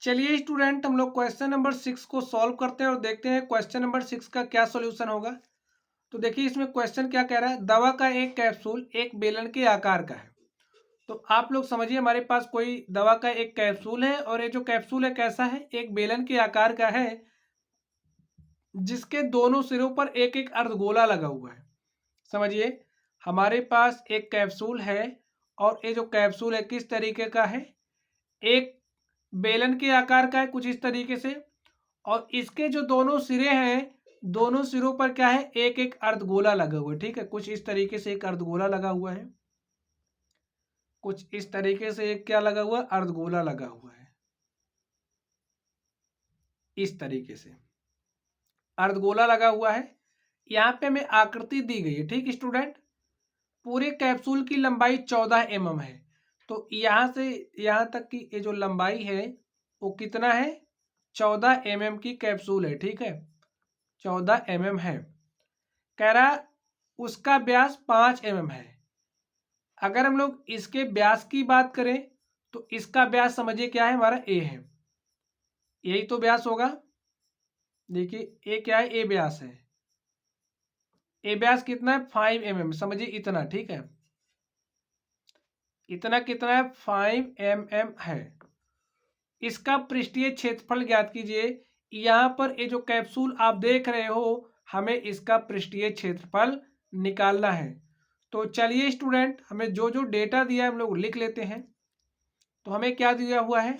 चलिए स्टूडेंट, हम लोग क्वेश्चन नंबर 6 को सॉल्व करते हैं और देखते हैं क्वेश्चन नंबर 6 का क्या सॉल्यूशन होगा। तो देखिए इसमें क्वेश्चन क्या कह रहा है, दवा का एक कैप्सूल एक बेलन के आकार का है। तो आप लोग समझिए, हमारे पास कोई दवा का एक कैप्सूल है और ये जो कैप्सूल है कैसा है, एक बेलन के आकार का है, जिसके दोनों सिरों पर एक एक अर्धगोला लगा हुआ है। समझिए, हमारे पास एक कैप्सूल है और ये जो कैप्सूल है किस तरीके का है, एक बेलन के आकार का है कुछ इस तरीके से, और इसके जो दोनों सिरे हैं, दोनों सिरों पर क्या है, एक एक अर्धगोला लगा हुआ है। ठीक है, कुछ इस तरीके से एक अर्धगोला लगा हुआ है, कुछ इस तरीके से एक क्या लगा हुआ, अर्धगोला लगा हुआ है। इस तरीके से अर्धगोला लगा हुआ है। यहाँ पे हमें आकृति दी गई है। ठीक स्टूडेंट, पूरे कैप्सूल की लंबाई 14 mm है। तो यहाँ से यहाँ तक की ये जो लंबाई है वो कितना है, 14 mm की कैप्सूल है। ठीक है, 14 mm है। कह रहा उसका व्यास 5 mm है। अगर हम लोग इसके व्यास की बात करें तो इसका व्यास समझिए क्या है, हमारा ए है, यही तो व्यास होगा। देखिए ए क्या है, ए व्यास है। ए व्यास कितना है, 5 mm, समझिए इतना। ठीक है, इतना कितना है, 5 mm है। इसका पृष्ठीय क्षेत्रफल ज्ञात कीजिए। यहाँ पर ये जो कैप्सूल आप देख रहे हो, हमें इसका पृष्ठीय क्षेत्रफल निकालना है। तो चलिए स्टूडेंट, हमें जो जो डेटा दिया है हम लोग लिख लेते हैं। तो हमें क्या दिया हुआ है,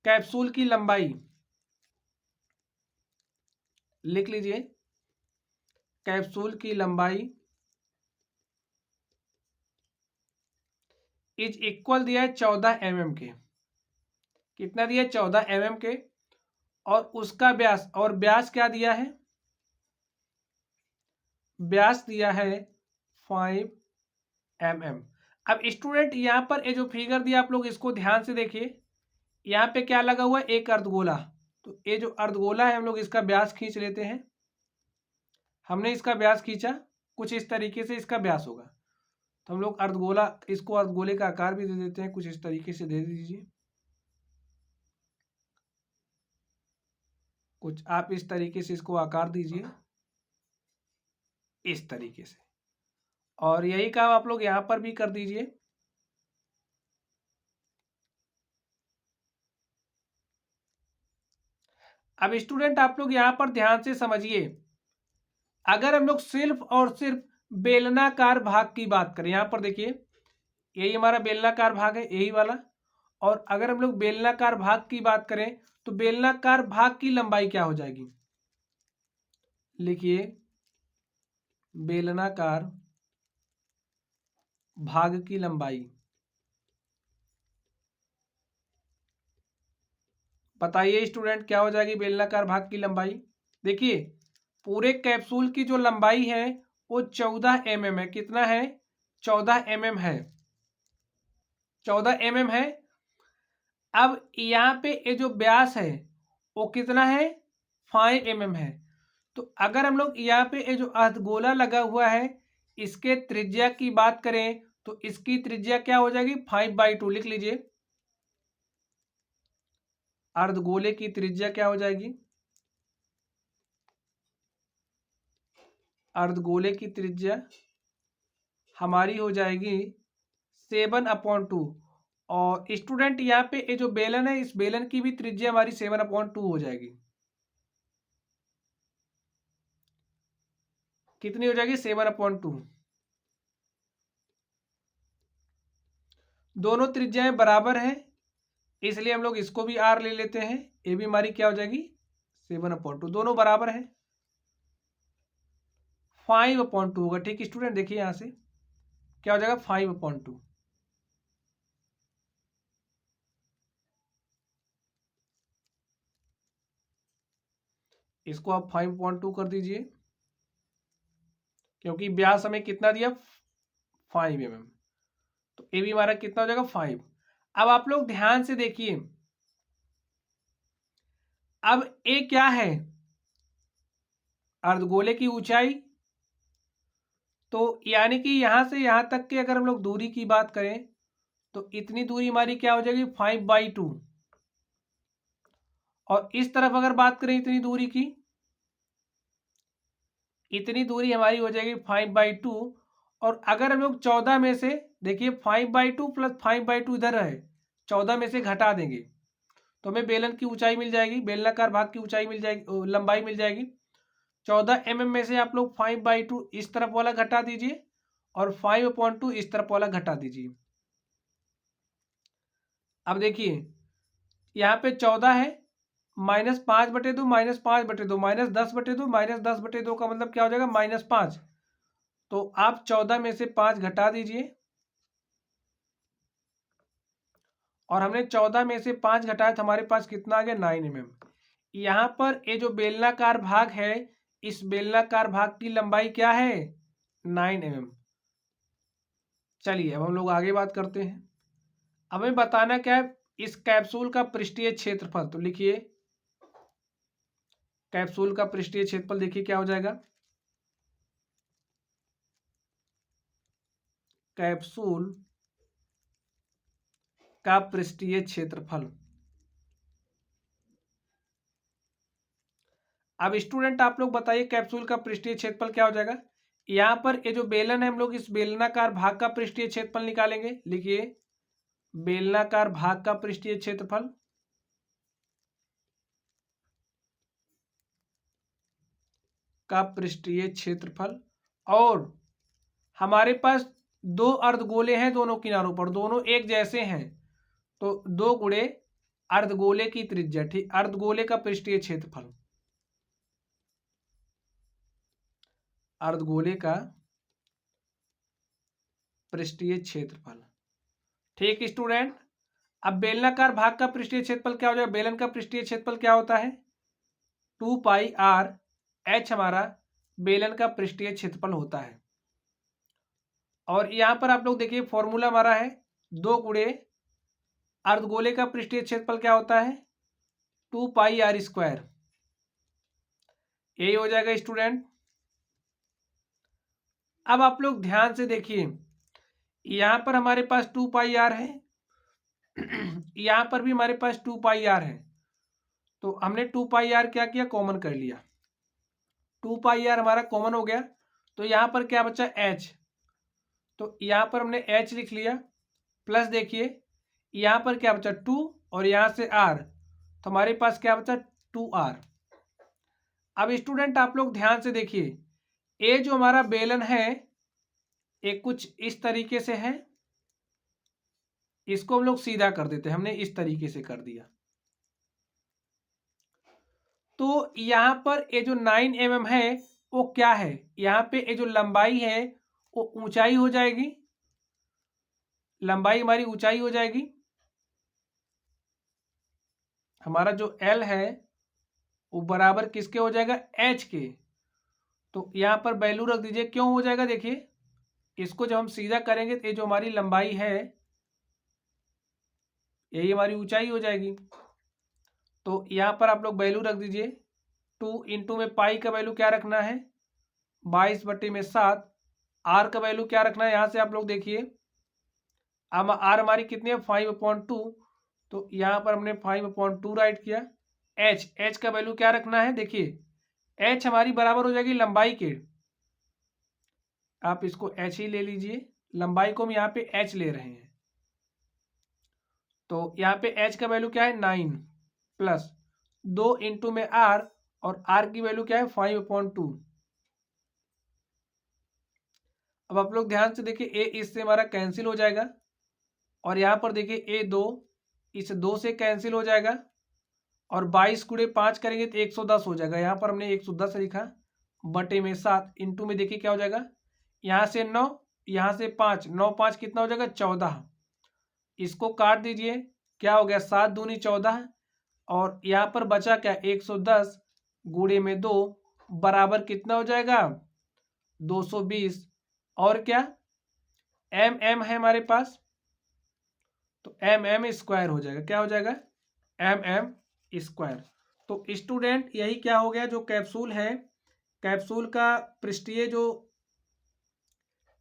कैप्सूल की लंबाई लिख लीजिए। कैप्सूल की लंबाई इज इक्वल दिया है 14 mm के। कितना दिया है, 14 mm के। और उसका व्यास, और व्यास क्या दिया है, व्यास दिया है 5 mm। अब स्टूडेंट यहाँ पर ये जो फिगर दिया आप लोग इसको ध्यान से देखिए। यहाँ पे क्या लगा हुआ है, एक अर्धगोला। तो ये जो अर्धगोला है हम लोग इसका व्यास खींच लेते हैं। हमने इसका व्यास खींचा, कुछ इस तरीके से इसका व्यास होगा। तो हम लोग अर्धगोला, इसको अर्धगोले का आकार भी दे देते हैं, कुछ इस तरीके से दे दीजिए। कुछ आप इस तरीके से इसको आकार दीजिए, इस तरीके से। और यही काम आप लोग यहाँ पर भी कर दीजिए। अब स्टूडेंट आप लोग यहाँ पर ध्यान से समझिए, अगर हम लोग सिर्फ और सिर्फ बेलनाकार भाग की बात करें, यहाँ पर देखिए यही हमारा बेलनाकार भाग है, यही वाला। और अगर हम लोग बेलनाकार भाग की बात करें तो बेलनाकार भाग की लंबाई क्या हो जाएगी, लिखिए बेलनाकार भाग की लंबाई। बताइए स्टूडेंट क्या हो जाएगी बेलनाकार भाग की लंबाई। देखिए पूरे कैप्सूल की जो लंबाई है वो 14 mm है। कितना है, 14 mm है, 14 mm है। अब यहाँ पे ये जो व्यास है वो कितना है, 5 mm है। तो अगर हम लोग यहाँ पे ये जो अर्धगोला लगा हुआ है इसके त्रिज्या की बात करें तो इसकी त्रिज्या क्या हो जाएगी, 5/2 लिख लीजिए। अर्धगोले की त्रिज्या क्या हो जाएगी, अर्धगोले की त्रिज्या हमारी हो जाएगी 7/2। और स्टूडेंट यहाँ पे ये जो बेलन है इस बेलन की भी त्रिज्या हमारी 7/2 हो जाएगी। कितनी हो जाएगी, 7/2। दोनों त्रिज्याएं बराबर हैं, इसलिए हम लोग इसको भी आर ले लेते हैं। ये भी हमारी क्या हो जाएगी, 7/2। दोनों बराबर है, 5/2 होगा। ठीक स्टूडेंट, देखिए यहां से क्या हो जाएगा, 5/2। इसको आप 5/2 कर दीजिए, क्योंकि व्यास हमें कितना दिया, 5 mm। तो ये भी हमारा कितना हो जाएगा, 5। अब आप लोग ध्यान से देखिए, अब ए क्या है, अर्धगोले की ऊंचाई। तो यानी कि यहां से यहां तक की अगर हम लोग दूरी की बात करें तो इतनी दूरी हमारी क्या हो जाएगी 5/2। और इस तरफ अगर बात करें इतनी दूरी की, इतनी दूरी हमारी हो जाएगी 5/2। और अगर हम लोग 14 में से देखिए 5/2 प्लस 5/2 इधर है, 14 में से घटा देंगे तो हमें बेलन की ऊंचाई मिल जाएगी, बेलनाकार भाग की ऊंचाई मिल जाएगी, लंबाई मिल जाएगी। 14 mm में से आप लोग 5/2 इस तरफ वाला घटा दीजिए और 5/2 इस तरफ वाला घटा दीजिए। अब देखिए यहाँ पे 14 है, -5/2 -5/2 -10/2 -10/2 का मतलब क्या हो जाएगा -5। तो आप 14 में से 5 घटा दीजिए और हमने 14 में से 5 घटाया तो हमारे पास कितना आ गया 9 mm। यहाँ पर ये जो बेलनाकार भाग है, इस बेलनाकार भाग की लंबाई क्या है 9 mm। चलिए अब हम लोग आगे बात करते हैं। हमें बताना क्या है इस कैप्सूल का पृष्ठीय क्षेत्रफल। तो लिखिए कैप्सूल का पृष्ठीय क्षेत्रफल, देखिए क्या हो जाएगा, कैप्सूल का पृष्ठीय क्षेत्रफल। अब स्टूडेंट आप लोग बताइए कैप्सूल का पृष्ठीय क्षेत्रफल क्या हो जाएगा। यहाँ पर ये जो बेलन है हम लोग इस बेलनाकार भाग का पृष्ठीय क्षेत्रफल निकालेंगे। लिखिए बेलनाकार भाग का पृष्ठीय क्षेत्रफल का पृष्ठीय क्षेत्रफल। और हमारे पास दो अर्धगोले हैं दोनों किनारों पर, दोनों एक जैसे हैं, तो 2 गुणे अर्धगोले की त्रिज्या, ठीक, अर्धगोले का पृष्ठीय क्षेत्रफल, अर्धगोले का पृष्ठीय क्षेत्रफल। ठीक स्टूडेंट, अब बेलनाकार भाग का पृष्ठीय क्षेत्रफल क्या हो जाएगा, बेलन का पृष्ठीय क्षेत्रफल क्या होता है 2πr h हमारा बेलन का पृष्ठीय क्षेत्रफल होता है। और यहां पर आप लोग देखिए फॉर्मूला हमारा है 2 गुणे अर्धगोले का पृष्ठीय क्षेत्रफल क्या होता है 2πr²। यही हो जाएगा स्टूडेंट। अब आप लोग ध्यान से देखिए यहां पर हमारे पास 2πr है, यहां पर भी हमारे पास 2πr है, तो हमने 2πr क्या किया कॉमन कर लिया, 2πr हमारा कॉमन हो गया। तो यहां पर क्या बचा h, तो यहां पर हमने h लिख लिया, प्लस देखिए यहां पर क्या बचा 2 और यहां से r, तो हमारे पास क्या बचा 2r। अब स्टूडेंट आप लोग ध्यान से देखिए ये जो हमारा बेलन है ये कुछ इस तरीके से है, इसको हम लोग सीधा कर देते हैं, हमने इस तरीके से कर दिया। तो यहां पर ये जो 9 mm है वो क्या है, यहां पे ये जो लंबाई है वो ऊंचाई हो जाएगी, लंबाई हमारी ऊंचाई हो जाएगी। हमारा जो L है वो बराबर किसके हो जाएगा h के। तो यहां पर वैल्यू रख दीजिए, क्यों हो जाएगा देखिए इसको जब हम सीधा करेंगे तो ये जो हमारी लंबाई है यही हमारी ऊंचाई हो जाएगी। तो यहां पर आप लोग वैल्यू रख दीजिए 2 इंटू में पाई का वैल्यू क्या रखना है 22/7, आर का वैल्यू क्या रखना है, यहां से आप लोग देखिए अब आर हमारी कितनी है 5/2, तो यहां पर हमने 5/2 राइट किया। एच का वैल्यू क्या रखना है, देखिए एच हमारी बराबर हो जाएगी लंबाई के, आप इसको एच ही ले लीजिए, लंबाई को हम यहाँ पे एच ले रहे हैं। तो यहाँ पे एच का वैल्यू क्या है 9 प्लस 2 इंटू में आर, और आर की वैल्यू क्या है 5/2। अब आप लोग ध्यान से देखिए ए इससे हमारा कैंसिल हो जाएगा, और यहाँ पर देखिए ए 2 इस 2 से कैंसिल हो जाएगा, और 22 गुणे 5 करेंगे तो 110 हो जाएगा। यहाँ पर हमने 110 लिखा बटे में 7 इंटू में देखिए क्या हो जाएगा, यहाँ से 9 यहाँ से 5, 9 5 कितना हो जाएगा 14, इसको काट दीजिए क्या हो गया 7 दूनी 14, और यहाँ पर बचा क्या 110 गुणे में 2 बराबर कितना हो जाएगा 220, और क्या एम है हमारे पास, तो mm² हो जाएगा, क्या हो जाएगा mm²। तो स्टूडेंट यही क्या हो गया, जो कैप्सूल है कैप्सूल का पृष्ठीय जो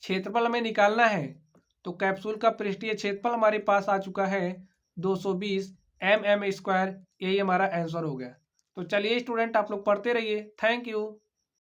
क्षेत्रफल हमें निकालना है तो कैप्सूल का पृष्ठीय क्षेत्रफल हमारे पास आ चुका है 220 mm²। यही हमारा आंसर हो गया। तो चलिए स्टूडेंट, आप लोग पढ़ते रहिए। Thank you.